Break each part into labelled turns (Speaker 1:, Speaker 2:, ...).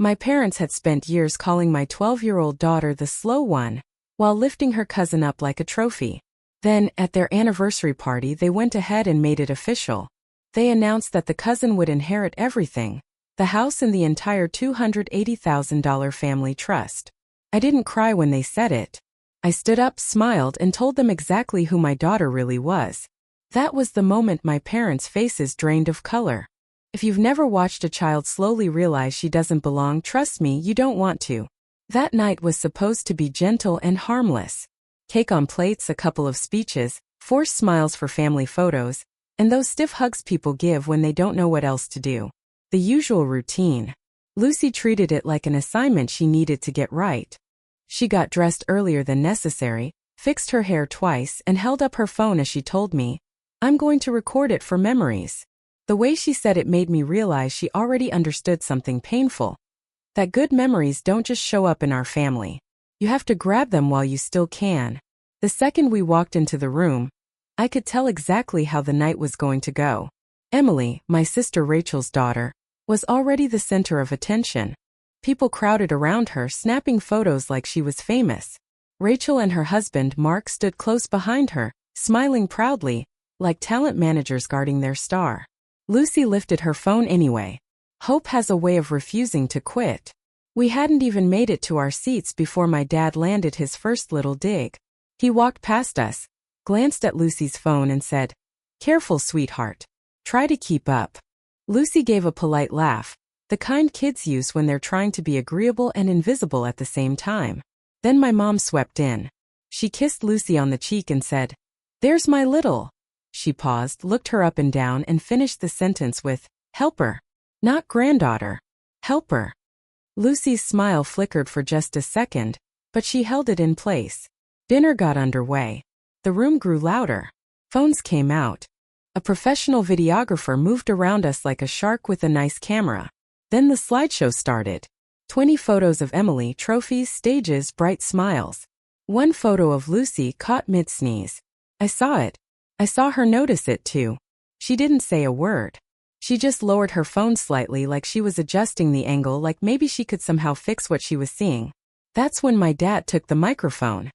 Speaker 1: My parents had spent years calling my 12-year-old daughter the slow one, while lifting her cousin up like a trophy. Then, at their anniversary party, they went ahead and made it official. They announced that the cousin would inherit everything, the house and the entire $280,000 family trust. I didn't cry when they said it. I stood up, smiled, and told them exactly who my daughter really was. That was the moment my parents' faces drained of color. If you've never watched a child slowly realize she doesn't belong, trust me, you don't want to. That night was supposed to be gentle and harmless. Cake on plates, a couple of speeches, forced smiles for family photos, and those stiff hugs people give when they don't know what else to do. The usual routine. Lucy treated it like an assignment she needed to get right. She got dressed earlier than necessary, fixed her hair twice, and held up her phone as she told me, "I'm going to record it for memories." The way she said it made me realize she already understood something painful. That good memories don't just show up in our family. You have to grab them while you still can. The second we walked into the room, I could tell exactly how the night was going to go. Emily, my sister Rachel's daughter, was already the center of attention. People crowded around her, snapping photos like she was famous. Rachel and her husband Mark stood close behind her, smiling proudly, like talent managers guarding their star. Lucy lifted her phone anyway. Hope has a way of refusing to quit. We hadn't even made it to our seats before my dad landed his first little dig. He walked past us, glanced at Lucy's phone and said, "Careful, sweetheart. Try to keep up." Lucy gave a polite laugh, the kind kids use when they're trying to be agreeable and invisible at the same time. Then my mom swept in. She kissed Lucy on the cheek and said, "There's my little." She paused, looked her up and down, and finished the sentence with, "Helper. Not granddaughter. Helper." Lucy's smile flickered for just a second, but she held it in place. Dinner got underway. The room grew louder. Phones came out. A professional videographer moved around us like a shark with a nice camera. Then the slideshow started. 20 photos of Emily, trophies, stages, bright smiles. One photo of Lucy caught mid-sneeze. I saw it. I saw her notice it too. She didn't say a word. She just lowered her phone slightly like she was adjusting the angle, like maybe she could somehow fix what she was seeing. That's when my dad took the microphone.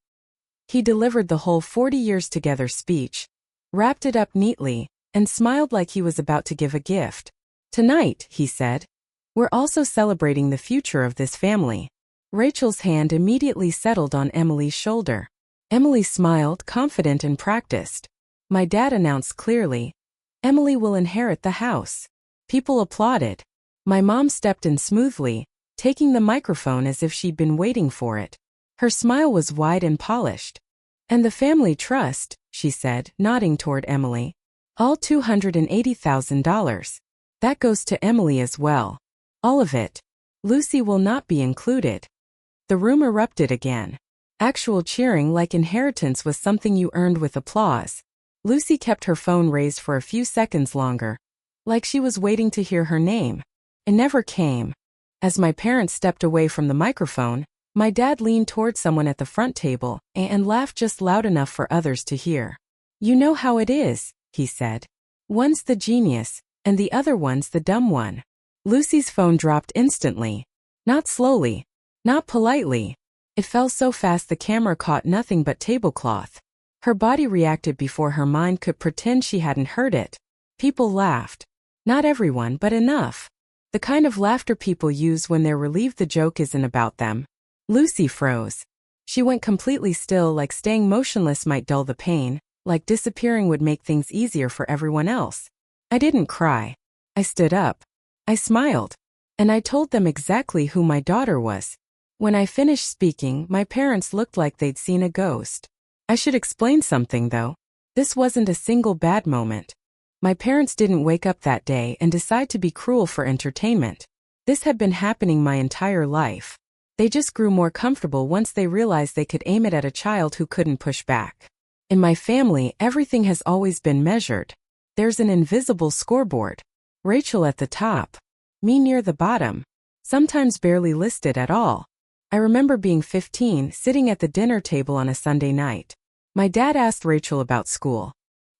Speaker 1: He delivered the whole 40 years together speech, wrapped it up neatly, and smiled like he was about to give a gift. "Tonight," he said, "we're also celebrating the future of this family." Rachel's hand immediately settled on Emily's shoulder. Emily smiled, confident and practiced. My dad announced clearly, "Emily will inherit the house." People applauded. My mom stepped in smoothly, taking the microphone as if she'd been waiting for it. Her smile was wide and polished. "And the family trust," she said, nodding toward Emily. "All $280,000. That goes to Emily as well. All of it. Lucy will not be included." The room erupted again. Actual cheering, like inheritance was something you earned with applause. Lucy kept her phone raised for a few seconds longer, like she was waiting to hear her name. It never came. As my parents stepped away from the microphone, my dad leaned toward someone at the front table and laughed just loud enough for others to hear. "You know how it is," he said. "One's the genius, and the other one's the dumb one." Lucy's phone dropped instantly. Not slowly. Not politely. It fell so fast the camera caught nothing but tablecloth. Her body reacted before her mind could pretend she hadn't heard it. People laughed. Not everyone, but enough. The kind of laughter people use when they're relieved the joke isn't about them. Lucy froze. She went completely still, like staying motionless might dull the pain, like disappearing would make things easier for everyone else. I didn't cry. I stood up. I smiled. And I told them exactly who my daughter was. When I finished speaking, my parents looked like they'd seen a ghost. I should explain something though. This wasn't a single bad moment. My parents didn't wake up that day and decide to be cruel for entertainment. This had been happening my entire life. They just grew more comfortable once they realized they could aim it at a child who couldn't push back. In my family, everything has always been measured. There's an invisible scoreboard. Rachel at the top. Me near the bottom. Sometimes barely listed at all. I remember being 15, sitting at the dinner table on a Sunday night. My dad asked Rachel about school.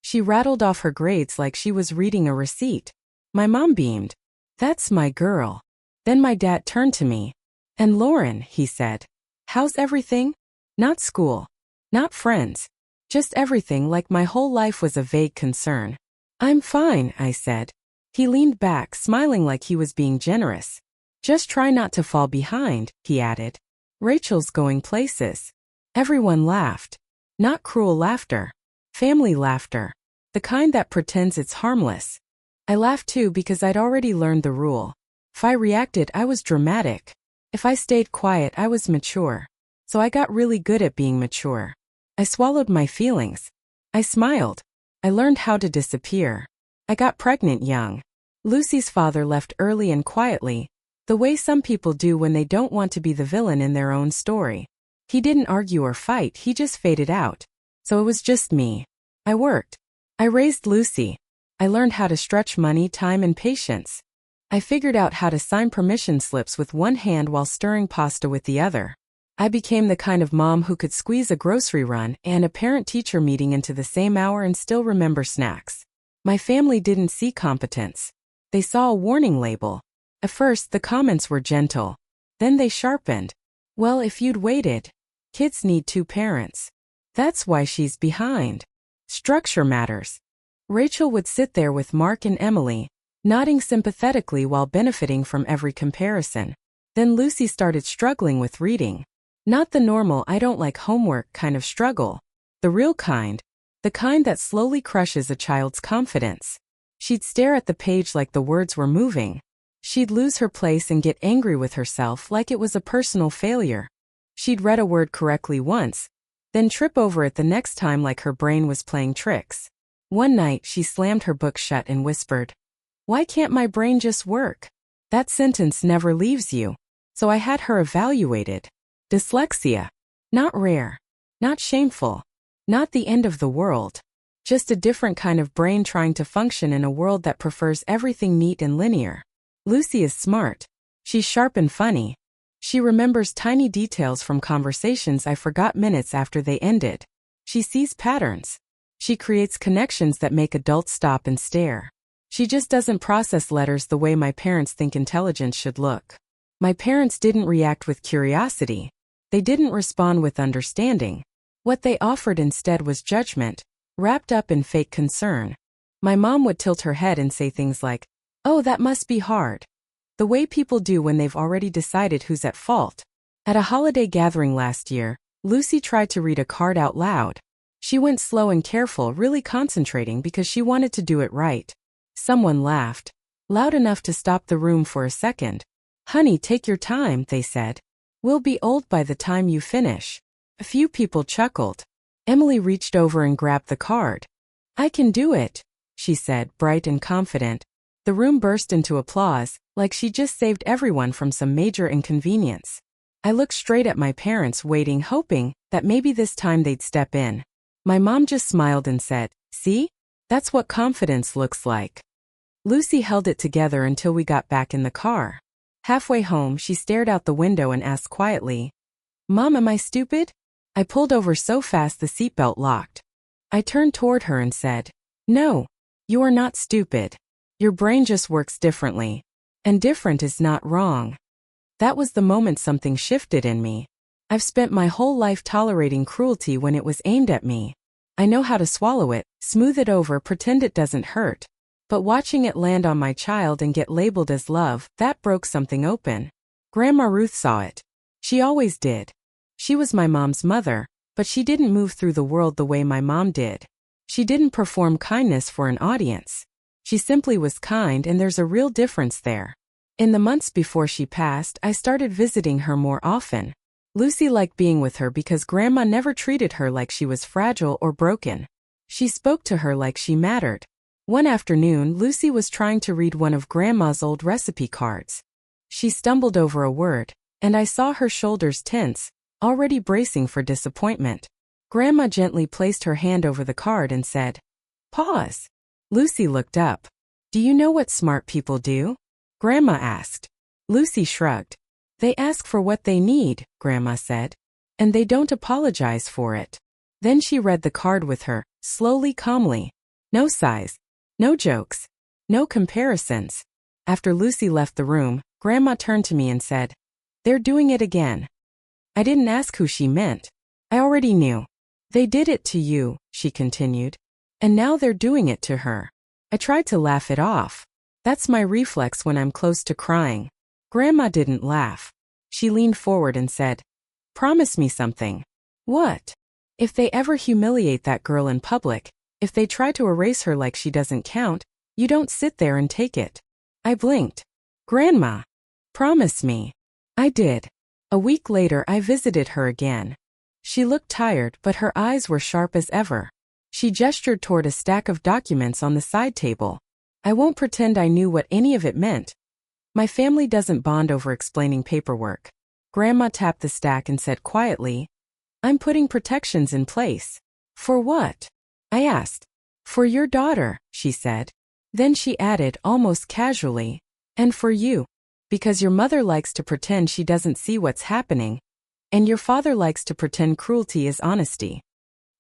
Speaker 1: She rattled off her grades like she was reading a receipt. My mom beamed. "That's my girl." Then my dad turned to me. "And Lauren," he said. "How's everything?" Not school. Not friends. Just everything, like my whole life was a vague concern. "I'm fine," I said. He leaned back, smiling like he was being generous. "Just try not to fall behind," he added. "Rachel's going places." Everyone laughed. Not cruel laughter. Family laughter. The kind that pretends it's harmless. I laughed too because I'd already learned the rule. If I reacted, I was dramatic. If I stayed quiet, I was mature. So I got really good at being mature. I swallowed my feelings. I smiled. I learned how to disappear. I got pregnant young. Lucy's father left early and quietly, the way some people do when they don't want to be the villain in their own story. He didn't argue or fight, he just faded out. So it was just me. I worked. I raised Lucy. I learned how to stretch money, time, and patience. I figured out how to sign permission slips with one hand while stirring pasta with the other. I became the kind of mom who could squeeze a grocery run and a parent-teacher meeting into the same hour and still remember snacks. My family didn't see competence. They saw a warning label. At first, the comments were gentle. Then they sharpened. "Well, if you'd waited. Kids need two parents. That's why she's behind. Structure matters." Rachel would sit there with Mark and Emily, nodding sympathetically while benefiting from every comparison. Then Lucy started struggling with reading. Not the normal "I don't like homework" kind of struggle. The real kind. The kind that slowly crushes a child's confidence. She'd stare at the page like the words were moving. She'd lose her place and get angry with herself like it was a personal failure. She'd read a word correctly once, then trip over it the next time like her brain was playing tricks. One night, she slammed her book shut and whispered, "Why can't my brain just work?" That sentence never leaves you. So I had her evaluated. Dyslexia. Not rare. Not shameful. Not the end of the world. Just a different kind of brain trying to function in a world that prefers everything neat and linear. Lucy is smart. She's sharp and funny. She remembers tiny details from conversations I forgot minutes after they ended. She sees patterns. She creates connections that make adults stop and stare. She just doesn't process letters the way my parents think intelligence should look. My parents didn't react with curiosity. They didn't respond with understanding. What they offered instead was judgment, wrapped up in fake concern. My mom would tilt her head and say things like, "Oh, that must be hard." The way people do when they've already decided who's at fault. At a holiday gathering last year, Lucy tried to read a card out loud. She went slow and careful, really concentrating because she wanted to do it right. Someone laughed, loud enough to stop the room for a second. "Honey, take your time," they said. "We'll be old by the time you finish." A few people chuckled. Emily reached over and grabbed the card. "I can do it," she said, bright and confident. The room burst into applause, like she just saved everyone from some major inconvenience. I looked straight at my parents, waiting, hoping that maybe this time they'd step in. My mom just smiled and said, "See? That's what confidence looks like." Lucy held it together until we got back in the car. Halfway home, she stared out the window and asked quietly, "Mom, am I stupid?" I pulled over so fast the seatbelt locked. I turned toward her and said, "No, you are not stupid. Your brain just works differently. And different is not wrong." That was the moment something shifted in me. I've spent my whole life tolerating cruelty when it was aimed at me. I know how to swallow it, smooth it over, pretend it doesn't hurt. But watching it land on my child and get labeled as love, that broke something open. Grandma Ruth saw it. She always did. She was my mom's mother, but she didn't move through the world the way my mom did. She didn't perform kindness for an audience. She simply was kind, and there's a real difference there. In the months before she passed, I started visiting her more often. Lucy liked being with her because Grandma never treated her like she was fragile or broken. She spoke to her like she mattered. One afternoon, Lucy was trying to read one of Grandma's old recipe cards. She stumbled over a word, and I saw her shoulders tense, already bracing for disappointment. Grandma gently placed her hand over the card and said, "Pause." Lucy looked up. "Do you know what smart people do?" Grandma asked. Lucy shrugged. "They ask for what they need," Grandma said. "And they don't apologize for it." Then she read the card with her, slowly, calmly. No sighs. No jokes. No comparisons. After Lucy left the room, Grandma turned to me and said, "They're doing it again." I didn't ask who she meant. I already knew. "They did it to you," she continued. "And now they're doing it to her." I tried to laugh it off. That's my reflex when I'm close to crying. Grandma didn't laugh. She leaned forward and said, "Promise me something." "What?" "If they ever humiliate that girl in public, if they try to erase her like she doesn't count, you don't sit there and take it." I blinked. "Grandma, promise me." I did. A week later I visited her again. She looked tired, but her eyes were sharp as ever. She gestured toward a stack of documents on the side table. I won't pretend I knew what any of it meant. My family doesn't bond over explaining paperwork. Grandma tapped the stack and said quietly, "I'm putting protections in place." "For what?" I asked. "For your daughter," she said. Then she added almost casually, "And for you. Because your mother likes to pretend she doesn't see what's happening, and your father likes to pretend cruelty is honesty."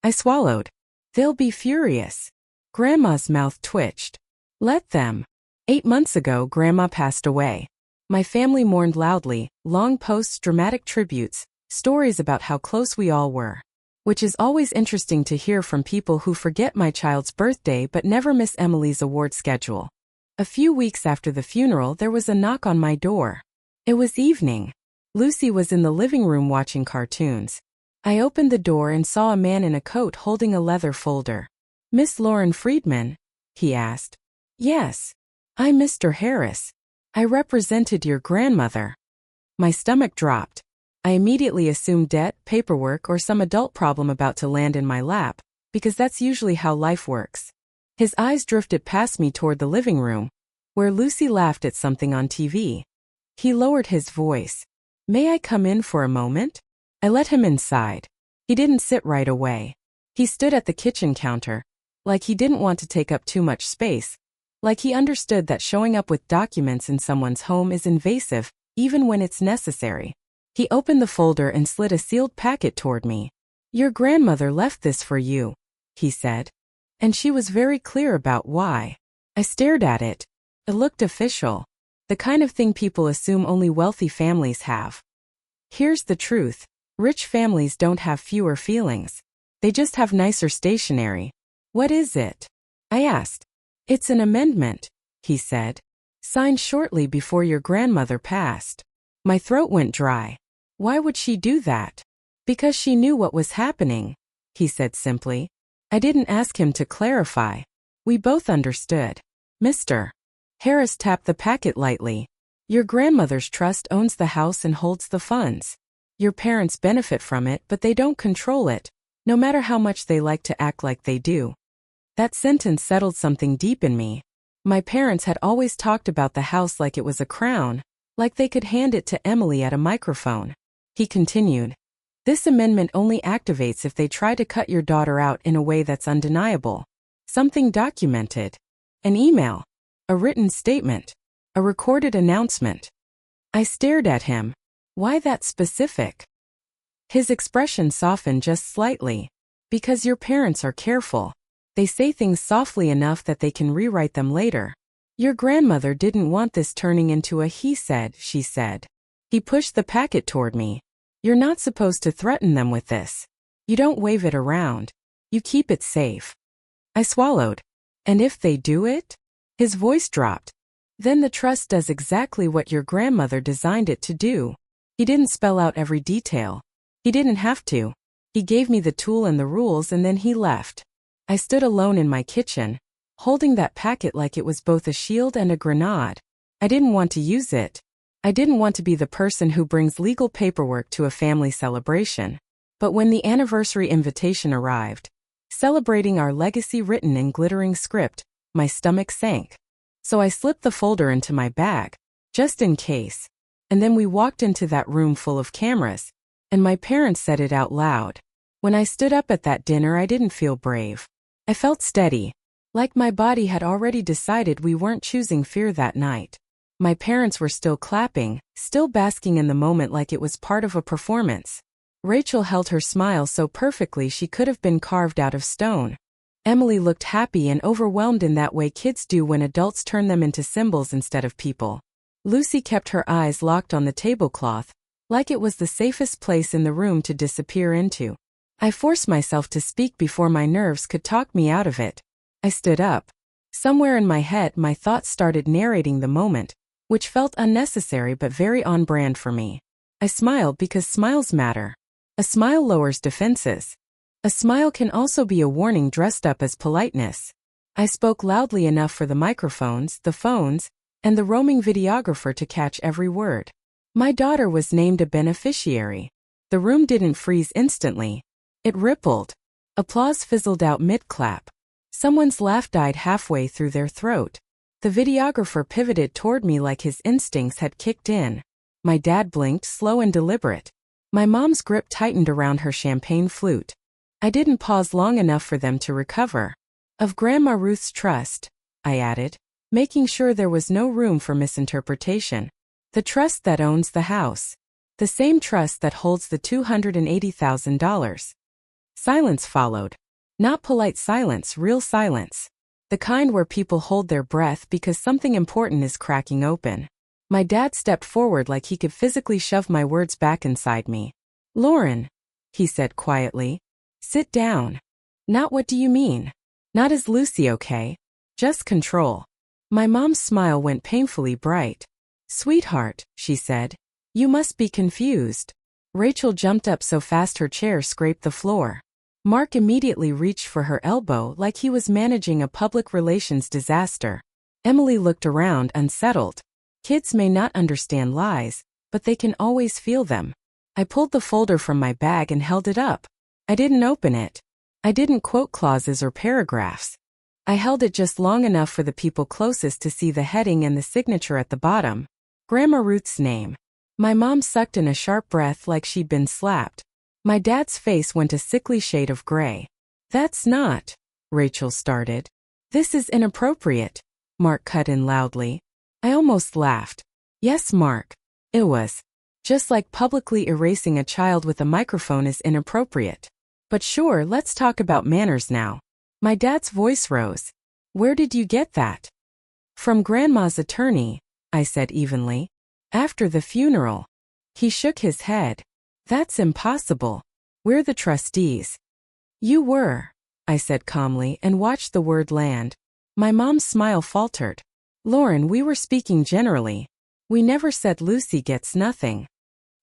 Speaker 1: I swallowed. "They'll be furious." Grandma's mouth twitched. "Let them." 8 months ago, Grandma passed away. My family mourned loudly, long posts, dramatic tributes, stories about how close we all were. Which is always interesting to hear from people who forget my child's birthday but never miss Emily's award schedule. A few weeks after the funeral, there was a knock on my door. It was evening. Lucy was in the living room watching cartoons. I opened the door and saw a man in a coat holding a leather folder. "Miss Lauren Friedman?" he asked. "Yes. I'm Mr. Harris. I represented your grandmother." My stomach dropped. I immediately assumed debt, paperwork, or some adult problem about to land in my lap, because that's usually how life works. His eyes drifted past me toward the living room, where Lucy laughed at something on TV. He lowered his voice. "May I come in for a moment?" I let him inside. He didn't sit right away. He stood at the kitchen counter, like he didn't want to take up too much space, like he understood that showing up with documents in someone's home is invasive, even when it's necessary. He opened the folder and slid a sealed packet toward me. "Your grandmother left this for you," he said. And she was very clear about why. I stared at it. It looked official. The kind of thing people assume only wealthy families have. Here's the truth. Rich families don't have fewer feelings. They just have nicer stationery. "What is it?" I asked. "It's an amendment," he said. "Signed shortly before your grandmother passed." My throat went dry. "Why would she do that?" "Because she knew what was happening," he said simply. I didn't ask him to clarify. We both understood. Mr. Harris tapped the packet lightly. "Your grandmother's trust owns the house and holds the funds. Your parents benefit from it, but they don't control it, no matter how much they like to act like they do." That sentence settled something deep in me. My parents had always talked about the house like it was a crown, like they could hand it to Emily at a microphone. He continued, "This amendment only activates if they try to cut your daughter out in a way that's undeniable. Something documented. An email. A written statement. A recorded announcement." I stared at him. "Why that specific?" His expression softened just slightly. "Because your parents are careful. They say things softly enough that they can rewrite them later. Your grandmother didn't want this turning into a he said, she said." He pushed the packet toward me. "You're not supposed to threaten them with this. You don't wave it around. You keep it safe." I swallowed. "And if they do it?" His voice dropped. "Then the trust does exactly what your grandmother designed it to do." He didn't spell out every detail. He didn't have to. He gave me the tool and the rules and then he left. I stood alone in my kitchen, holding that packet like it was both a shield and a grenade. I didn't want to use it. I didn't want to be the person who brings legal paperwork to a family celebration. But when the anniversary invitation arrived, celebrating our legacy written in glittering script, my stomach sank. So I slipped the folder into my bag, just in case. And then we walked into that room full of cameras, and my parents said it out loud. When I stood up at that dinner, I didn't feel brave. I felt steady, like my body had already decided we weren't choosing fear that night. My parents were still clapping, still basking in the moment like it was part of a performance. Rachel held her smile so perfectly she could have been carved out of stone. Emily looked happy and overwhelmed in that way kids do when adults turn them into symbols instead of people. Lucy kept her eyes locked on the tablecloth, like it was the safest place in the room to disappear into. I forced myself to speak before my nerves could talk me out of it. I stood up. Somewhere in my head my thoughts started narrating the moment, which felt unnecessary but very on brand for me. I smiled because smiles matter. A smile lowers defenses. A smile can also be a warning dressed up as politeness. I spoke loudly enough for the microphones, the phones, and the roaming videographer to catch every word. My daughter was named a beneficiary. The room didn't freeze instantly. It rippled. Applause fizzled out mid-clap. Someone's laugh died halfway through their throat. The videographer pivoted toward me like his instincts had kicked in. My dad blinked, slow and deliberate. My mom's grip tightened around her champagne flute. I didn't pause long enough for them to recover. Of Grandma Ruth's trust, I added, making sure there was no room for misinterpretation. The trust that owns the house. The same trust that holds the $280,000. Silence followed. Not polite silence, real silence. The kind where people hold their breath because something important is cracking open. My dad stepped forward like he could physically shove my words back inside me. "Lauren," he said quietly. "Sit down." "Not what do you mean?" "Not is Lucy okay? Just control." My mom's smile went painfully bright. "Sweetheart," she said, "you must be confused." Rachel jumped up so fast her chair scraped the floor. Mark immediately reached for her elbow like he was managing a public relations disaster. Emily looked around, unsettled. Kids may not understand lies, but they can always feel them. I pulled the folder from my bag and held it up. I didn't open it. I didn't quote clauses or paragraphs. I held it just long enough for the people closest to see the heading and the signature at the bottom. Grandma Ruth's name. My mom sucked in a sharp breath like she'd been slapped. My dad's face went a sickly shade of gray. "That's not," Rachel started. "This is inappropriate," Mark cut in loudly. I almost laughed. "Yes, Mark. It was. Just like publicly erasing a child with a microphone is inappropriate. But sure, let's talk about manners now." My dad's voice rose. "Where did you get that?" "From Grandma's attorney," I said evenly. "After the funeral." He shook his head. "That's impossible. We're the trustees." "You were," I said calmly and watched the word land. My mom's smile faltered. "Lauren, we were speaking generally. We never said Lucy gets nothing."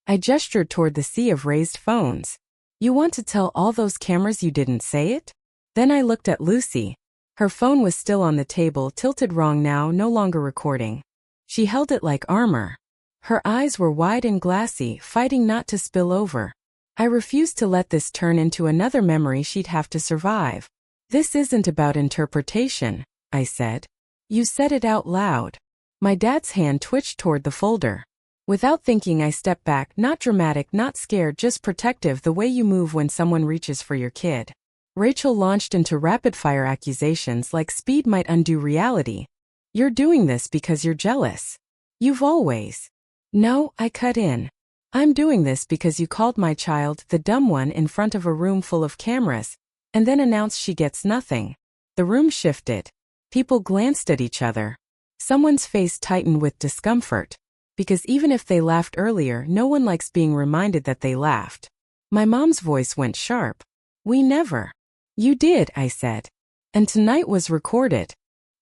Speaker 1: I gestured toward the sea of raised phones. "You want to tell all those cameras you didn't say it?" Then I looked at Lucy. Her phone was still on the table, tilted wrong now, no longer recording. She held it like armor. Her eyes were wide and glassy, fighting not to spill over. I refused to let this turn into another memory she'd have to survive. "This isn't about interpretation," I said. "You said it out loud." My dad's hand twitched toward the folder. Without thinking, I stepped back, not dramatic, not scared, just protective, the way you move when someone reaches for your kid. Rachel launched into rapid-fire accusations like speed might undo reality. "You're doing this because you're jealous. You've always." "No," I cut in. "I'm doing this because you called my child the dumb one in front of a room full of cameras, and then announced she gets nothing." The room shifted. People glanced at each other. Someone's face tightened with discomfort. Because even if they laughed earlier, no one likes being reminded that they laughed. My mom's voice went sharp. "We never." "You did," I said. "And tonight was recorded.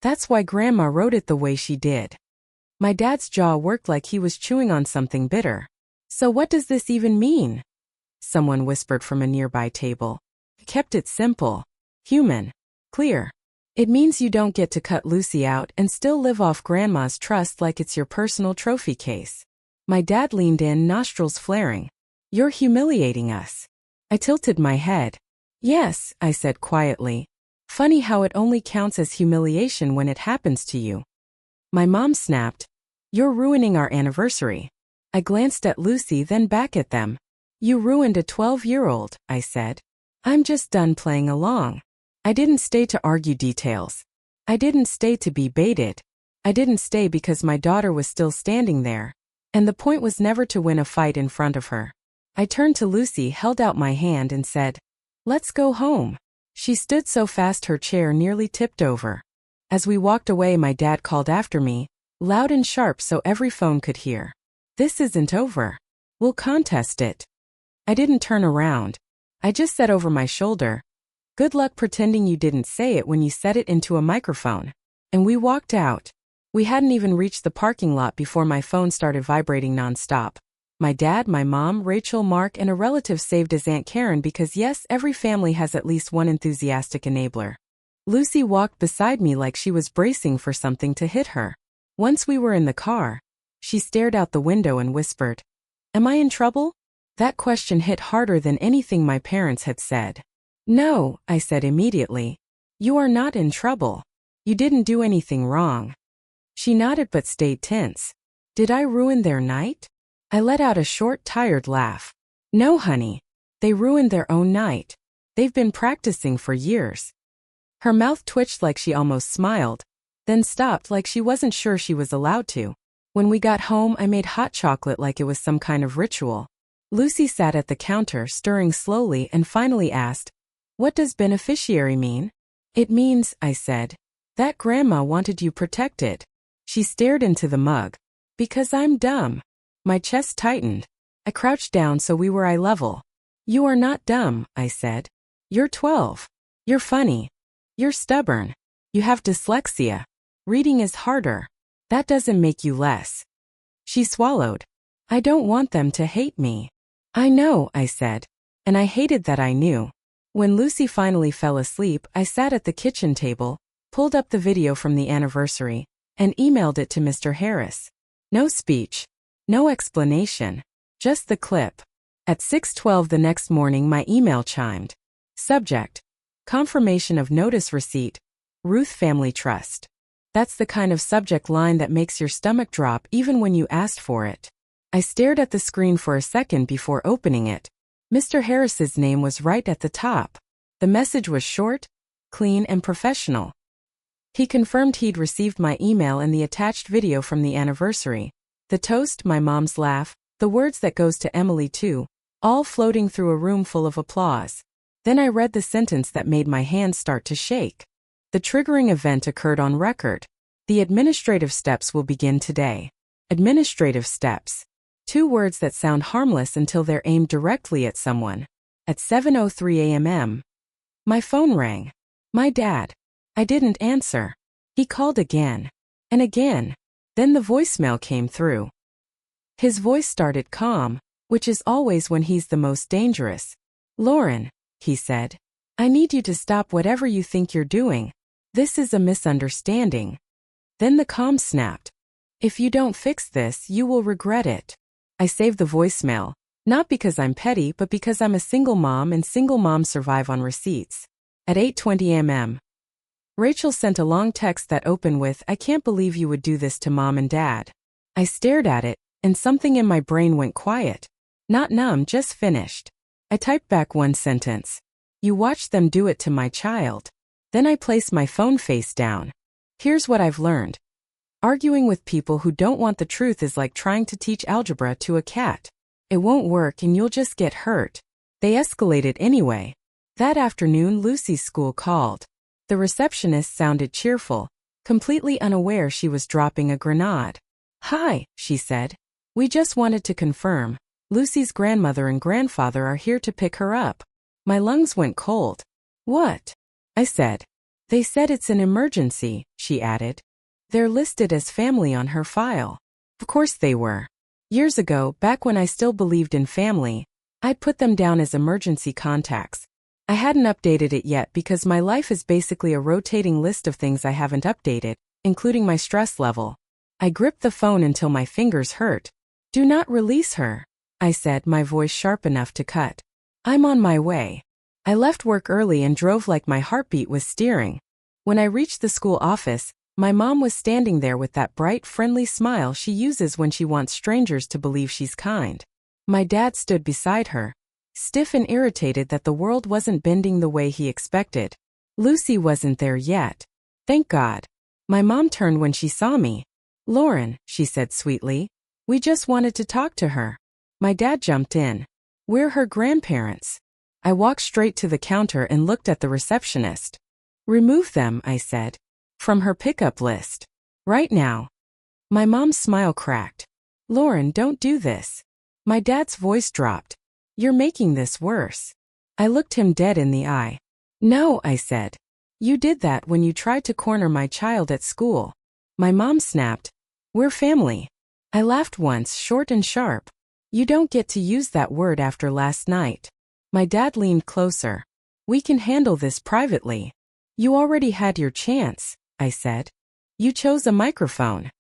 Speaker 1: That's why Grandma wrote it the way she did." My dad's jaw worked like he was chewing on something bitter. "So what does this even mean?" Someone whispered from a nearby table. "I kept it simple. Human. Clear. It means you don't get to cut Lucy out and still live off Grandma's trust like it's your personal trophy case." My dad leaned in, nostrils flaring. "You're humiliating us." I tilted my head. "Yes," I said quietly. "Funny how it only counts as humiliation when it happens to you." My mom snapped. "You're ruining our anniversary." I glanced at Lucy, then back at them. "You ruined a 12-year-old, I said. "I'm just done playing along." I didn't stay to argue details. I didn't stay to be baited. I didn't stay because my daughter was still standing there. And the point was never to win a fight in front of her. I turned to Lucy, held out my hand and said, "Let's go home." She stood so fast her chair nearly tipped over. As we walked away, my dad called after me, loud and sharp so every phone could hear. "This isn't over. We'll contest it." I didn't turn around. I just said over my shoulder, "Good luck pretending you didn't say it when you said it into a microphone." And we walked out. We hadn't even reached the parking lot before my phone started vibrating nonstop. My dad, my mom, Rachel, Mark, and a relative saved as Aunt Karen because yes, every family has at least one enthusiastic enabler. Lucy walked beside me like she was bracing for something to hit her. Once we were in the car, she stared out the window and whispered, "Am I in trouble?" That question hit harder than anything my parents had said. "No," I said immediately. "You are not in trouble. You didn't do anything wrong." She nodded but stayed tense. "Did I ruin their night?" I let out a short, tired laugh. "No, honey. They ruined their own night. They've been practicing for years." Her mouth twitched like she almost smiled, then stopped like she wasn't sure she was allowed to. When we got home, I made hot chocolate like it was some kind of ritual. Lucy sat at the counter, stirring slowly, and finally asked, "What does beneficiary mean?" "It means," I said, "that Grandma wanted you protected." She stared into the mug. "Because I'm dumb." My chest tightened. I crouched down so we were eye level. "You are not dumb," I said. "You're 12. You're funny. You're stubborn. You have dyslexia. Reading is harder. That doesn't make you less." She swallowed. "I don't want them to hate me." "I know," I said. And I hated that I knew. When Lucy finally fell asleep, I sat at the kitchen table, pulled up the video from the anniversary, and emailed it to Mr. Harris. No speech. No explanation. Just the clip. At 6:12 the next morning my email chimed. Subject: Confirmation of notice receipt. Ruth Family Trust. That's the kind of subject line that makes your stomach drop even when you asked for it. I stared at the screen for a second before opening it. Mr. Harris's name was right at the top. The message was short, clean, and professional. He confirmed he'd received my email and the attached video from the anniversary. The toast, my mom's laugh, the words that goes to Emily too, all floating through a room full of applause. Then I read the sentence that made my hands start to shake. The triggering event occurred on record. The administrative steps will begin today. Administrative steps. 2 words that sound harmless until they're aimed directly at someone. At 7:03 a.m. My phone rang. My dad. I didn't answer. He called again. And again. Then the voicemail came through. His voice started calm, which is always when he's the most dangerous. "Lauren," he said, "I need you to stop whatever you think you're doing. This is a misunderstanding." Then the calm snapped. "If you don't fix this, you will regret it." I saved the voicemail, not because I'm petty but because I'm a single mom and single moms survive on receipts. At 8:20 a.m. Rachel sent a long text that opened with, "I can't believe you would do this to Mom and Dad." I stared at it, and something in my brain went quiet. Not numb, just finished. I typed back one sentence. "You watched them do it to my child." Then I placed my phone face down. Here's what I've learned. Arguing with people who don't want the truth is like trying to teach algebra to a cat. It won't work and you'll just get hurt. They escalated anyway. That afternoon, Lucy's school called. The receptionist sounded cheerful, completely unaware she was dropping a grenade. "Hi," she said. "We just wanted to confirm. Lucy's grandmother and grandfather are here to pick her up." My lungs went cold. "What?" I said. "They said it's an emergency," she added. "They're listed as family on her file." Of course they were. Years ago, back when I still believed in family, I'd put them down as emergency contacts. I hadn't updated it yet because my life is basically a rotating list of things I haven't updated, including my stress level. I gripped the phone until my fingers hurt. "Do not release her," I said, my voice sharp enough to cut. "I'm on my way." I left work early and drove like my heartbeat was steering. When I reached the school office, my mom was standing there with that bright, friendly smile she uses when she wants strangers to believe she's kind. My dad stood beside her, stiff and irritated that the world wasn't bending the way he expected. Lucy wasn't there yet. Thank God. My mom turned when she saw me. "Lauren," she said sweetly, "we just wanted to talk to her." My dad jumped in. "We're her grandparents." I walked straight to the counter and looked at the receptionist. "Remove them," I said, "from her pickup list. Right now." My mom's smile cracked. Lauren, don't do this. My dad's voice dropped. You're making this worse. I looked him dead in the eye. No, I said. You did that when you tried to corner my child at school. My mom snapped. We're family. I laughed once, short and sharp. You don't get to use that word after last night. My dad leaned closer. We can handle this privately. You already had your chance, I said. You chose a microphone.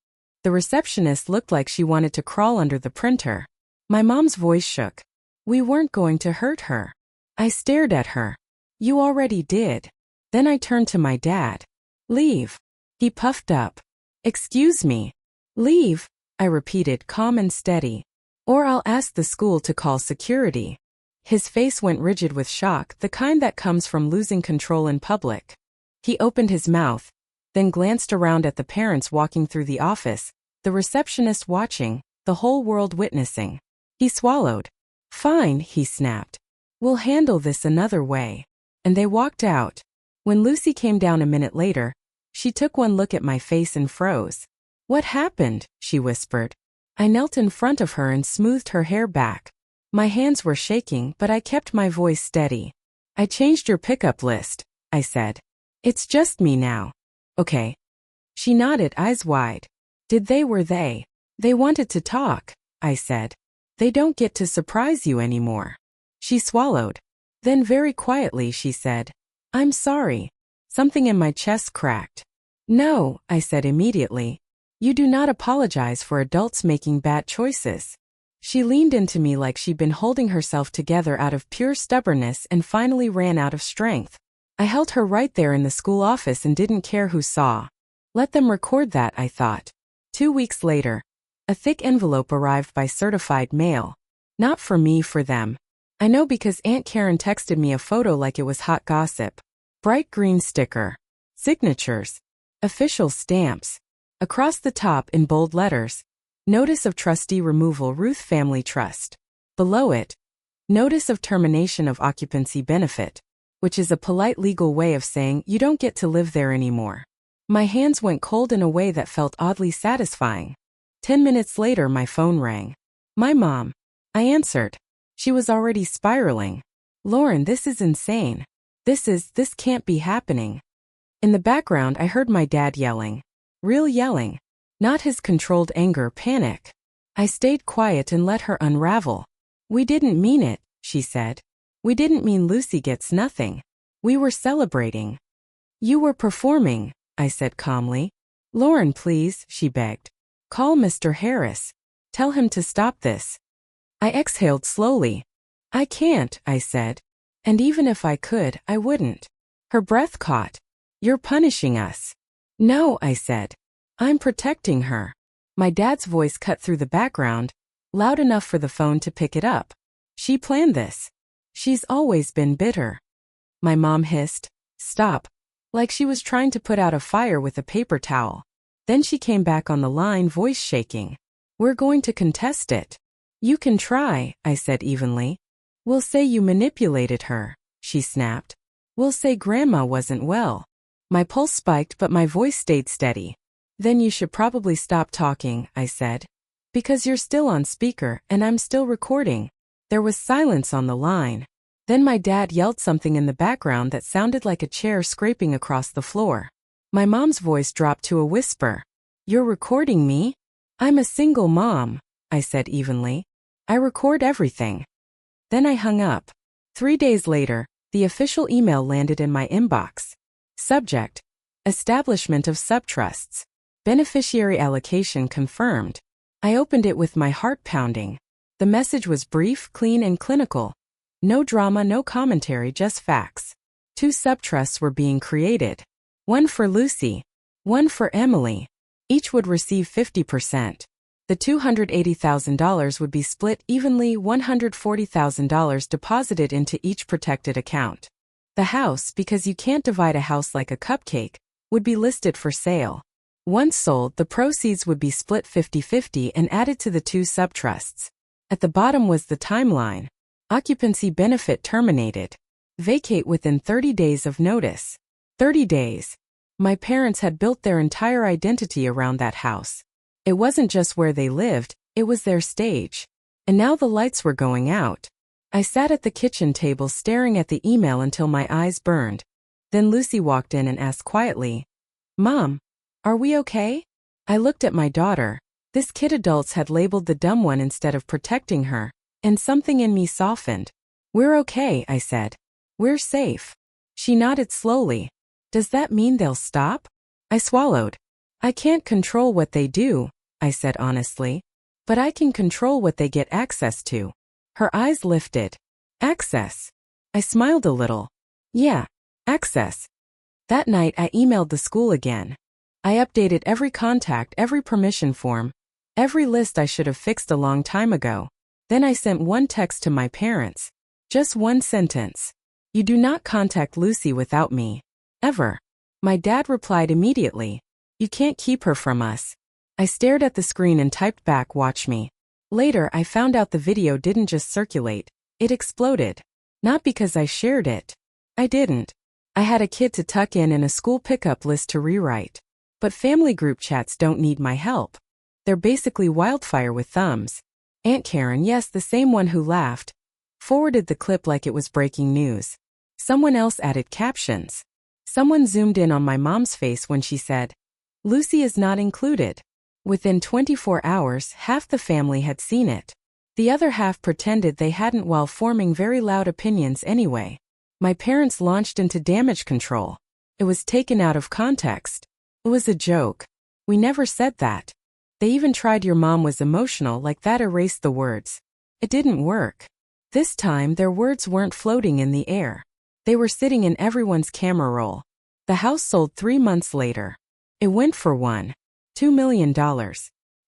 Speaker 1: The receptionist looked like she wanted to crawl under the printer. My mom's voice shook. We weren't going to hurt her. I stared at her. You already did. Then I turned to my dad. Leave. He puffed up. Excuse me. Leave, I repeated, calm and steady. Or I'll ask the school to call security. His face went rigid with shock, the kind that comes from losing control in public. He opened his mouth, then glanced around at the parents walking through the office, the receptionist watching, the whole world witnessing. He swallowed. Fine, he snapped. We'll handle this another way. And they walked out. When Lucy came down a minute later, she took one look at my face and froze. What happened? She whispered. I knelt in front of her and smoothed her hair back. My hands were shaking, but I kept my voice steady. I changed your pickup list, I said. It's just me now. Okay. She nodded, eyes wide. Were they? They wanted to talk, I said. They don't get to surprise you anymore. She swallowed. Then very quietly she said, I'm sorry. Something in my chest cracked. No, I said immediately. You do not apologize for adults making bad choices. She leaned into me like she'd been holding herself together out of pure stubbornness and finally ran out of strength. I held her right there in the school office and didn't care who saw. Let them record that, I thought. 2 weeks later, a thick envelope arrived by certified mail. Not for me, for them. I know because Aunt Karen texted me a photo like it was hot gossip. Bright green sticker. Signatures. Official stamps. Across the top in bold letters, Notice of Trustee Removal, Ruth Family Trust. Below it, Notice of Termination of Occupancy Benefit, which is a polite legal way of saying you don't get to live there anymore. My hands went cold in a way that felt oddly satisfying. 10 minutes later my phone rang. My mom. I answered. She was already spiraling. Lauren, this is insane. This can't be happening. In the background I heard my dad yelling. Real yelling. Not his controlled anger, panic. I stayed quiet and let her unravel. We didn't mean it, she said. We didn't mean Lucy gets nothing. We were celebrating. You were performing, I said calmly. Lauren, please, she begged. Call Mr. Harris. Tell him to stop this. I exhaled slowly. I can't, I said. And even if I could, I wouldn't. Her breath caught. You're punishing us. No, I said. I'm protecting her. My dad's voice cut through the background, loud enough for the phone to pick it up. She planned this. She's always been bitter. My mom hissed, stop, like she was trying to put out a fire with a paper towel. Then she came back on the line, voice shaking. We're going to contest it. You can try, I said evenly. We'll say you manipulated her, she snapped. We'll say Grandma wasn't well. My pulse spiked but my voice stayed steady. Then you should probably stop talking, I said. Because you're still on speaker and I'm still recording. There was silence on the line. Then my dad yelled something in the background that sounded like a chair scraping across the floor. My mom's voice dropped to a whisper. You're recording me? I'm a single mom, I said evenly. I record everything. Then I hung up. 3 days later, the official email landed in my inbox. Subject: Establishment of Subtrusts. Beneficiary allocation confirmed. I opened it with my heart pounding. The message was brief, clean, and clinical. No drama, no commentary, just facts. 2 subtrusts were being created. One for Lucy. One for Emily. Each would receive 50%. The $280,000 would be split evenly, $140,000 deposited into each protected account. The house, because you can't divide a house like a cupcake, would be listed for sale. Once sold, the proceeds would be split 50-50 and added to the 2 subtrusts. At the bottom was the timeline. Occupancy benefit terminated. Vacate within 30 days of notice. 30 days. My parents had built their entire identity around that house. It wasn't just where they lived, it was their stage. And now the lights were going out. I sat at the kitchen table staring at the email until my eyes burned. Then Lucy walked in and asked quietly, "Mom, are we okay?" I looked at my daughter. This kid adults had labeled the dumb one instead of protecting her, and something in me softened. "We're okay," I said. "We're safe." She nodded slowly. "Does that mean they'll stop?" I swallowed. "I can't control what they do," I said honestly. "But I can control what they get access to." Her eyes lifted. "Access?" I smiled a little. "Yeah, access." That night I emailed the school again. I updated every contact, every permission form, every list I should have fixed a long time ago. Then I sent one text to my parents. Just one sentence. "You do not contact Lucy without me. Ever." My dad replied immediately. "You can't keep her from us." I stared at the screen and typed back, "Watch me." Later I found out the video didn't just circulate, it exploded. Not because I shared it. I didn't. I had a kid to tuck in and a school pickup list to rewrite. But family group chats don't need my help. They're basically wildfire with thumbs. Aunt Karen, yes, the same one who laughed, forwarded the clip like it was breaking news. Someone else added captions. Someone zoomed in on my mom's face when she said, "Lucy is not included." Within 24 hours, half the family had seen it. The other half pretended they hadn't while forming very loud opinions anyway. My parents launched into damage control. It was taken out of context. It was a joke. We never said that. They even tried "your mom was emotional," like that erased the words. It didn't work. This time their words weren't floating in the air. They were sitting in everyone's camera roll. The house sold 3 months later. It went for $2 million.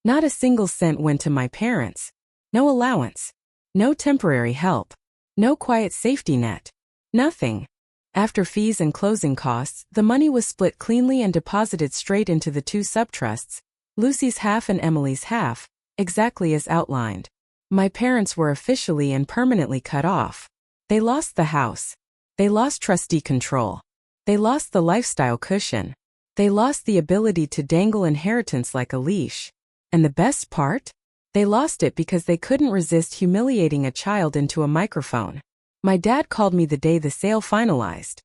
Speaker 1: Not a single cent went to my parents. No allowance. No temporary help. No quiet safety net. Nothing. After fees and closing costs, the money was split cleanly and deposited straight into the 2 subtrusts, Lucy's half and Emily's half, exactly as outlined. My parents were officially and permanently cut off. They lost the house. They lost trustee control. They lost the lifestyle cushion. They lost the ability to dangle inheritance like a leash. And the best part? They lost it because they couldn't resist humiliating a child into a microphone. My dad called me the day the sale finalized.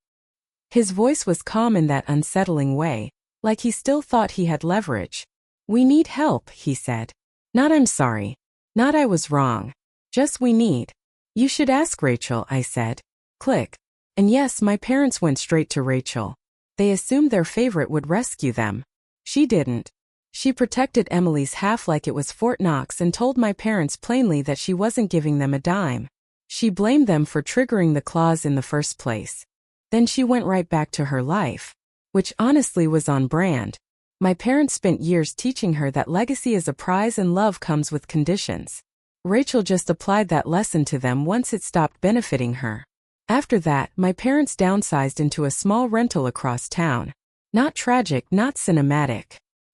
Speaker 1: His voice was calm in that unsettling way, like he still thought he had leverage. "We need help," he said. "Not I'm sorry. Not I was wrong. Just we need." "You should ask Rachel," I said. Click. And yes, my parents went straight to Rachel. They assumed their favorite would rescue them. She didn't. She protected Emily's half like it was Fort Knox and told my parents plainly that she wasn't giving them a dime. She blamed them for triggering the clause in the first place. Then she went right back to her life, which honestly was on brand. My parents spent years teaching her that legacy is a prize and love comes with conditions. Rachel just applied that lesson to them once it stopped benefiting her. After that, my parents downsized into a small rental across town. Not tragic, not cinematic.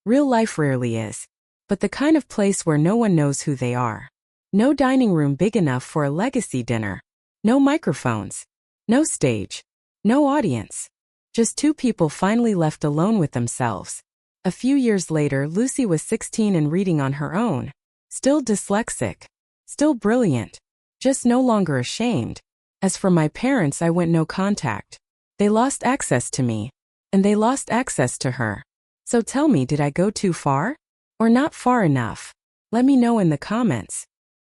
Speaker 1: Real life rarely is. But the kind of place where no one knows who they are. No dining room big enough for a legacy dinner. No microphones. No stage. No audience. Just 2 people finally left alone with themselves. A few years later, Lucy was 16 and reading on her own. Still dyslexic. Still brilliant. Just no longer ashamed. As for my parents, I went no contact. They lost access to me. And they lost access to her. So tell me, did I go too far? Or not far enough? Let me know in the comments.